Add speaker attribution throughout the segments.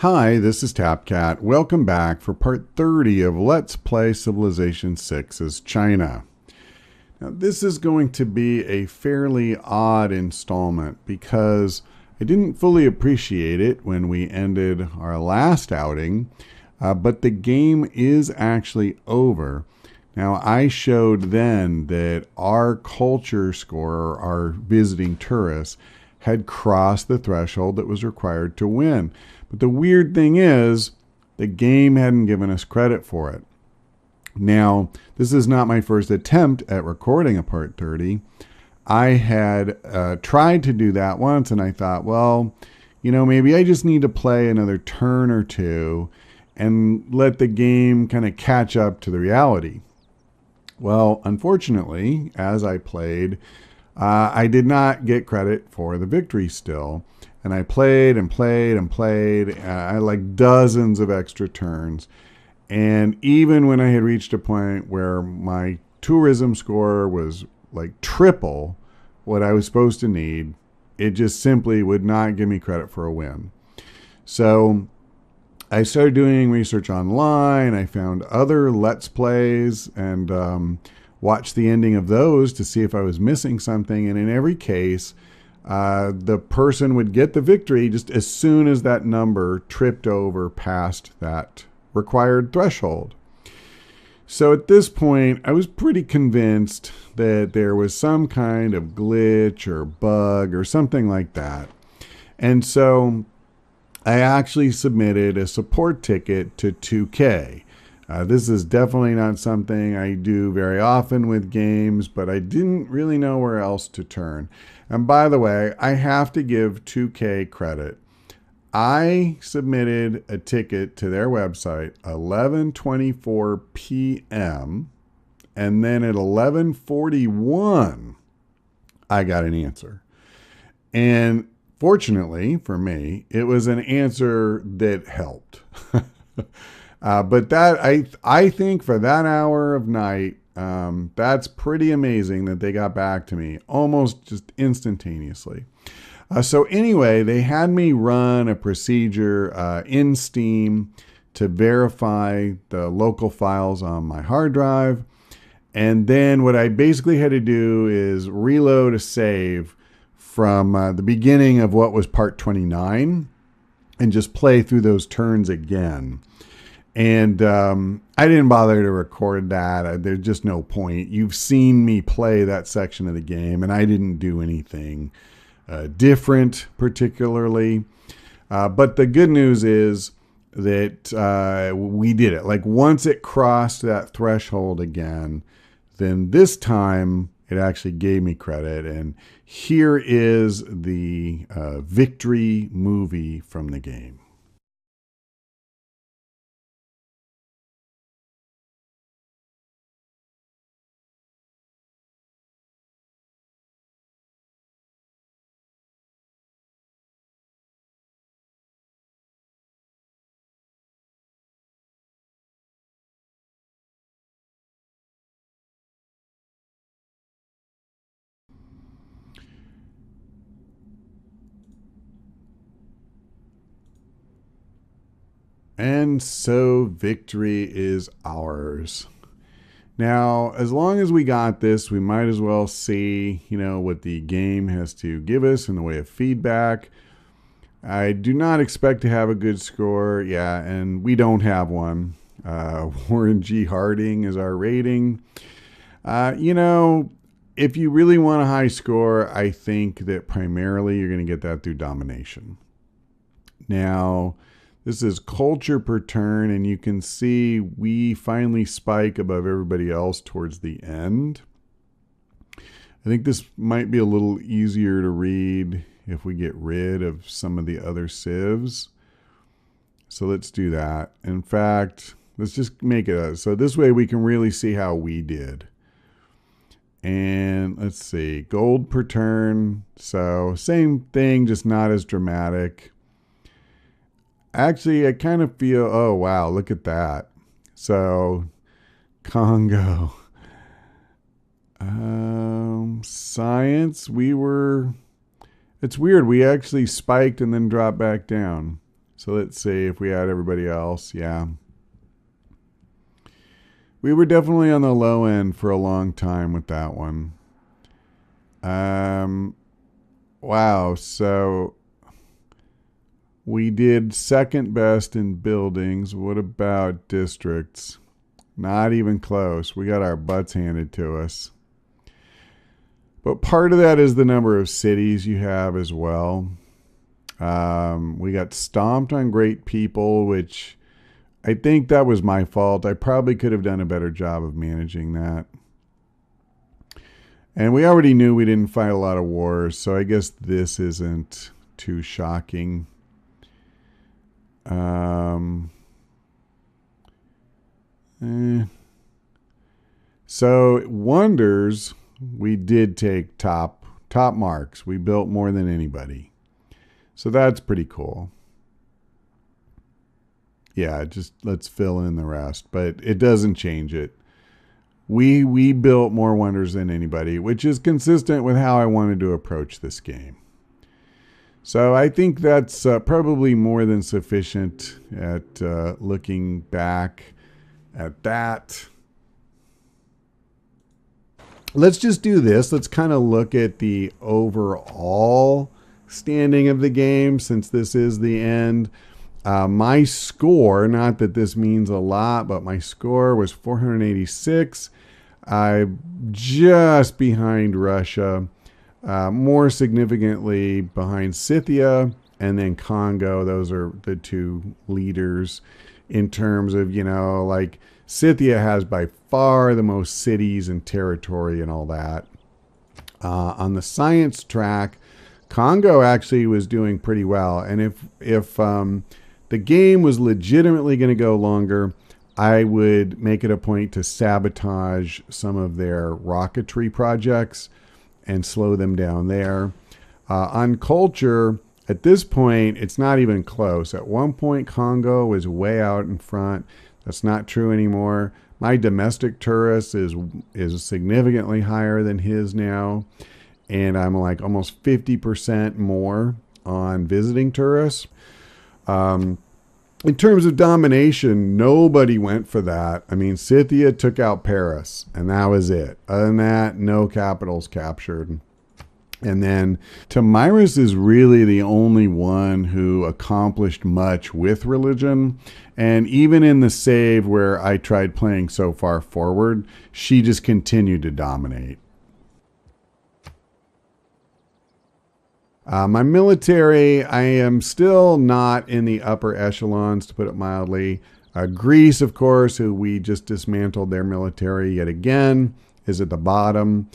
Speaker 1: Hi, this is TapCat. Welcome back for part 30 of Let's Play Civilization 6 as China. Now, this is going to be a fairly odd installment because I didn't fully appreciate it when we ended our last outing, but the game is actually over. Now, I showed then that our culture score, our visiting tourists, had crossed the threshold that was required to win. But the weird thing is, the game hadn't given us credit for it. Now, this is not my first attempt at recording a part 30. I had tried to do that once, and I thought, well, maybe I just need to play another turn or two and let the game kind of catch up to the reality. Well, unfortunately, as I played, I did not get credit for the victory still. And I played and played and played. I had like dozens of extra turns. And even when I had reached a point where my tourism score was like triple what I was supposed to need, it just simply would not give me credit for a win. So I started doing research online. I found other Let's Plays and watched the ending of those to see if I was missing something. And in every case, the person would get the victory just as soon as that number tripped over past that required threshold. So at this point, I was pretty convinced that there was some kind of glitch or bug or something like that. And so I actually submitted a support ticket to 2K. This is definitely not something I do very often with games, but I didn't really know where else to turn. And by the way, I have to give 2K credit. I submitted a ticket to their website 11:24 p.m. and then at 11:41 I got an answer. And fortunately for me, it was an answer that helped. But that I think for that hour of night, that's pretty amazing that they got back to me almost just instantaneously. So anyway, they had me run a procedure in Steam to verify the local files on my hard drive. And then what I basically had to do is reload a save from the beginning of what was part 29 and just play through those turns again. And I didn't bother to record that. There's just no point. You've seen me play that section of the game, and I didn't do anything different particularly. But the good news is that we did it. Like once it crossed that threshold again, then this time it actually gave me credit. And here is the victory movie from the game. And so victory is ours. Now, as long as we got this, we might as well see, what the game has to give us in the way of feedback. I do not expect to have a good score. Yeah, and we don't have one. Warren G. Harding is our rating. If you really want a high score, I think that primarily you're going to get that through domination. Now, this is culture per turn, and you can see we finally spike above everybody else towards the end. I think this might be a little easier to read if we get rid of some of the other civs. So let's do that. In fact, let's just make it so this way we can really see how we did. And let's see, gold per turn. So same thing, just not as dramatic. Actually, I kind of feel, oh, wow, look at that. So, Congo. Science, it's weird. We actually spiked and then dropped back down. So let's see if we add everybody else. Yeah. We were definitely on the low end for a long time with that one. Wow. So we did second best in buildings. What about districts? Not even close. We got our butts handed to us. But part of that is the number of cities you have as well. We got stomped on great people, which I think that was my fault. I probably could have done a better job of managing that. And we already knew we didn't fight a lot of wars, so I guess this isn't too shocking. So wonders, we did take top marks. We built more than anybody. So that's pretty cool. Yeah, just let's fill in the rest, but it doesn't change it. We built more wonders than anybody, which is consistent with how I wanted to approach this game. So I think that's probably more than sufficient at looking back at that. Let's just do this. Let's kind of look at the overall standing of the game since this is the end. My score, not that this means a lot, but my score was 486. I'm just behind Russia, more significantly behind Scythia and then Congo. Those are the two leaders in terms of, like Scythia has by far the most cities and territory and all that. On the science track, Congo actually was doing pretty well. And if the game was legitimately going to go longer, I would make it a point to sabotage some of their rocketry projects and slow them down there. On culture, at this point, it's not even close. At one point, Congo was way out in front. That's not true anymore. My domestic tourist is significantly higher than his now. And I'm like almost 50% more on visiting tourists. In terms of domination, nobody went for that. I mean, Scythia took out Paris, and that was it. Other than that, no capitals captured. And then Tomyris is really the only one who accomplished much with religion. And even in the save where I tried playing so far forward, she just continued to dominate. My military, I am still not in the upper echelons, to put it mildly. Greece, of course, who we just dismantled their military yet again, is at the bottom.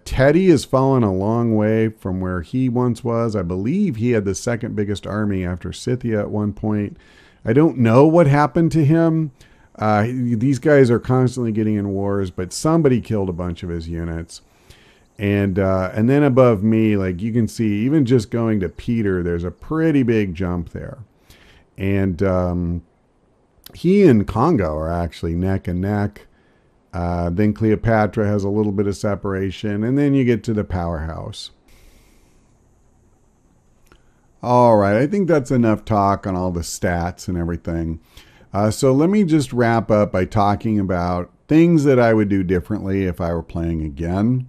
Speaker 1: Teddy has fallen a long way from where he once was. I believe he had the second biggest army after Scythia at one point. I don't know what happened to him. These guys are constantly getting in wars, but somebody killed a bunch of his units. And then above me, like you can see, even just going to Peter, there's a pretty big jump there. And he and Congo are actually neck and neck. Then Cleopatra has a little bit of separation. And then you get to the powerhouse. All right, I think that's enough talk on all the stats and everything. So let me just wrap up by talking about things that I would do differently if I were playing again.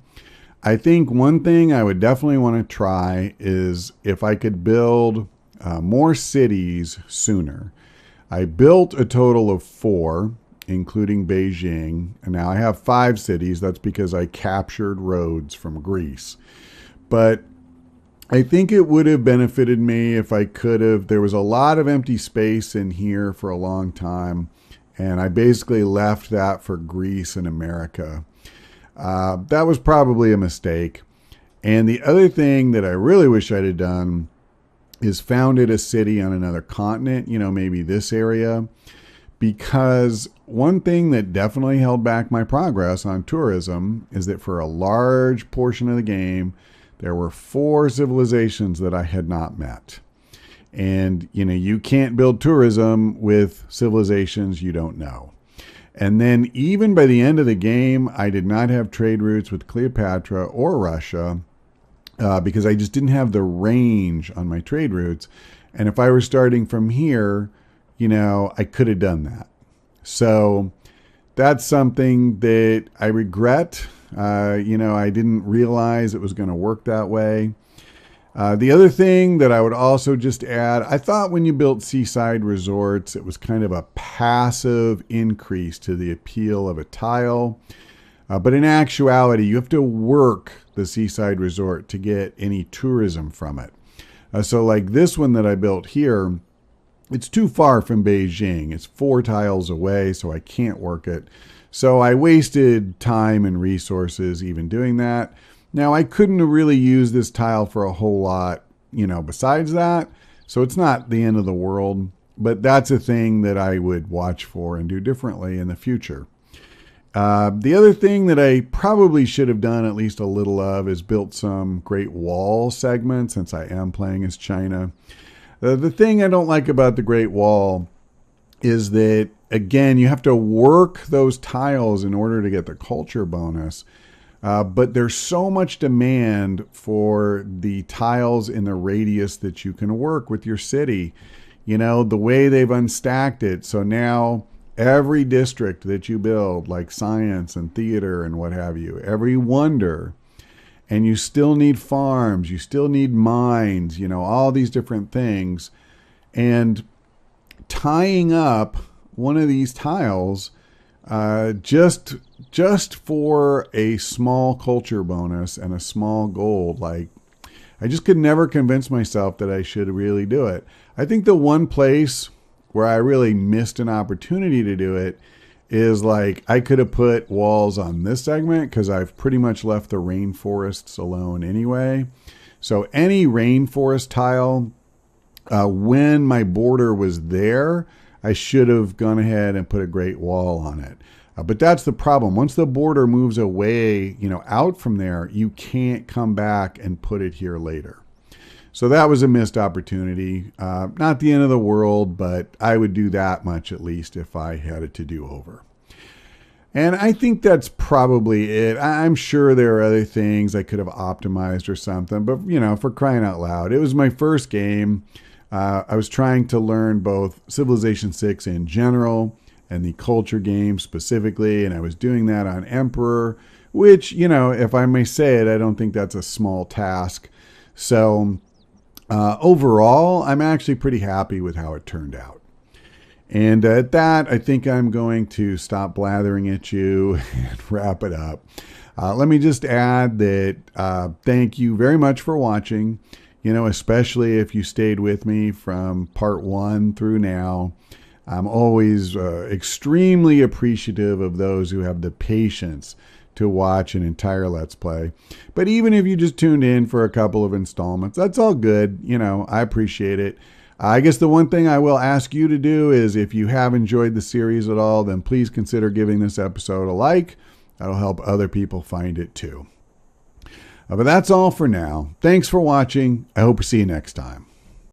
Speaker 1: I think one thing I would definitely want to try is if I could build more cities sooner. I built a total of 4, including Beijing, and now I have 5 cities. That's because I captured Rhodes from Greece. But I think it would have benefited me if I could have. There was a lot of empty space in here for a long time, and I basically left that for Greece and America. That was probably a mistake. And the other thing that I really wish I'd have done is founded a city on another continent, maybe this area. Because one thing that definitely held back my progress on tourism is that for a large portion of the game, there were 4 civilizations that I had not met. And, you can't build tourism with civilizations you don't know. And then even by the end of the game, I did not have trade routes with Cleopatra or Russia because I just didn't have the range on my trade routes. And if I were starting from here, I could have done that. So that's something that I regret. I didn't realize it was going to work that way. The other thing that I would also just add, I thought when you built seaside resorts, it was kind of a passive increase to the appeal of a tile. But in actuality, you have to work the seaside resort to get any tourism from it. So like this one that I built here, it's too far from Beijing. It's 4 tiles away, so I can't work it. So I wasted time and resources even doing that. Now, I couldn't really use this tile for a whole lot, besides that. So it's not the end of the world, but that's a thing that I would watch for and do differently in the future. The other thing that I probably should have done at least a little of is built some Great Wall segments, since I am playing as China. The thing I don't like about the Great Wall is that, again, you have to work those tiles in order to get the culture bonus. But there's so much demand for the tiles in the radius that you can work with your city. The way they've unstacked it. So now every district that you build, like science and theater and what have you, every wonder, and you still need farms, you still need mines, all these different things. And tying up one of these tiles just for a small culture bonus and a small gold, like, I just could never convince myself that I should really do it. I think the one place where I really missed an opportunity to do it is, like, I could have put walls on this segment because I've pretty much left the rainforests alone anyway. So any rainforest tile, when my border was there, I should have gone ahead and put a Great Wall on it. But that's the problem. Once the border moves away, out from there, you can't come back and put it here later. So that was a missed opportunity. Not the end of the world, but I would do that much at least if I had it to do over. And I think that's probably it. I'm sure there are other things I could have optimized or something, but for crying out loud, it was my first game. I was trying to learn both Civilization 6 in general and the culture game specifically, and I was doing that on Emperor, which, if I may say it, I don't think that's a small task. So overall, I'm actually pretty happy with how it turned out. And at that, I think I'm going to stop blathering at you and wrap it up. Let me just add that thank you very much for watching, especially if you stayed with me from part 1 through now. I'm always extremely appreciative of those who have the patience to watch an entire Let's Play. But even if you just tuned in for a couple of installments, that's all good. I appreciate it. I guess the one thing I will ask you to do is, if you have enjoyed the series at all, then please consider giving this episode a like. That'll help other people find it too. But that's all for now. Thanks for watching. I hope to see you next time.